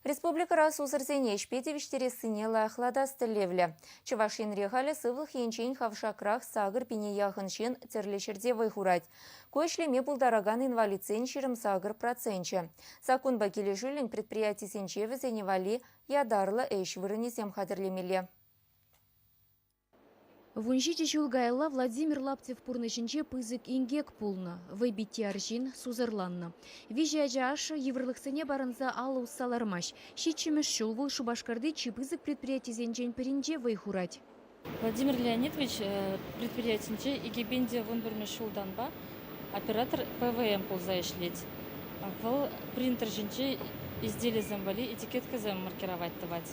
Республика сузырзене шпедевиштересыне лайхладастылевле. Чувашин регалі сывлық енчен хавшакрах сагыр пине яғыншен терлешерде вайхурать. Көшлеме бұлдараган инвалидсен шерім сагыр процентче. Сакун бакелі жүлін предприятий сенчеві зеневали ядарлы эш вырынесем хадырлемеле. Вунжите чулгайла Владимир Лаптев пурнышинче пызык ингек пулна, выбитти аржин сузырланна. Вижаджа аша еврлыксыне барынса алу салармаш. Щичимеш шулвул шубашкарды чипызык предприятий зенчен перинче вайхурать. Владимир Леонидович предприятинче игебенде вунбурме шулданба оператор ПВМ ползаишлеть. Выл принтер жинче изделие замбали этикетка зам маркировать давать.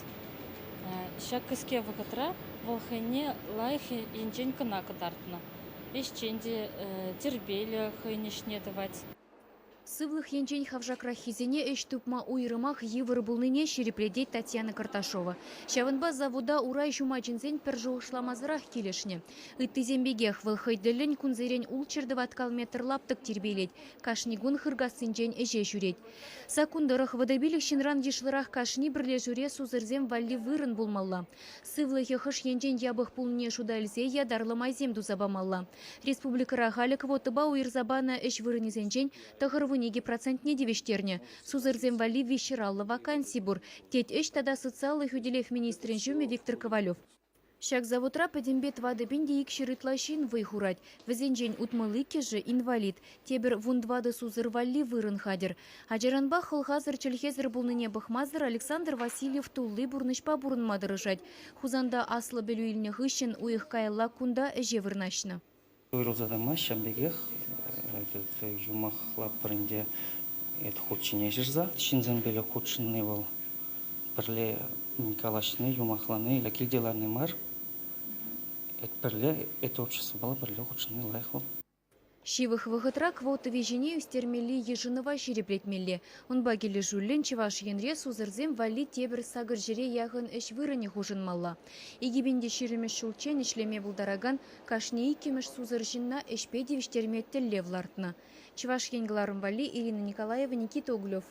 Шак кыске вакатра волхайне лайхи инчен кына катартна. Ишченде тербеле хайнешне давать. Сывлых янчень хавжакрах хизене эш тупма уйрымах евр булныне шерепледеть Татьяна Карташова. Шавынба завода урай жумачинзен пержоушламазырах келешне. Ыттызембегех вылхайдылын кунзерен улчердыват калметр лаптык тербелет. Кашнигун хыргасынчен эже жүреть. Сакундырых водобилік шинран ешлырах кашни бірле жүре сузырзем валли вырын булмалла. Сывлых ехыш янчень ябых пулне шудальзе ядарлымайзем дузабамалла. Республика халек вотыба уйрзабана эш вырынезенчен тахырвы неге процентне девештерне. Сузырзем вали вещераллы вакансий бур. Тет эш тада социаллых юделев министрин жюме Виктор Ковалев. Шак заводра падембет вады бенде икширытлашин выйхурать. Везенжень утмылыке же инвалид. Тебер вундвады сузыр валли вырын хадер. Аджаранба хылхазыр чельхезер булныне бахмазыр Александр Васильев туллы бурнышпа бурын мадырышать. Хузанда аслы белю илне хыщен уих кайла кунда эже вырнашна. Юмахла пренде это худшине жирза. Шинзен беле худшинный был. Перле Николашны, юмахланы, лакильделарный мар. Это перле это общество было перле худшинный лайхл. Шивых выходра квоты вежене устермели ежинова шереплетмелле. Он багели жуллен чеваш енре сузырзем вали тебір сагыр жире яғын эш вырыне хужын малла. Игибенде ширемеш шулчен ишлеме булдараган кашне икемеш сузыржинна эшпе девиштерметтелле влартна. Чеваш енгыларым вали Ирина Николаева, Никита Углев.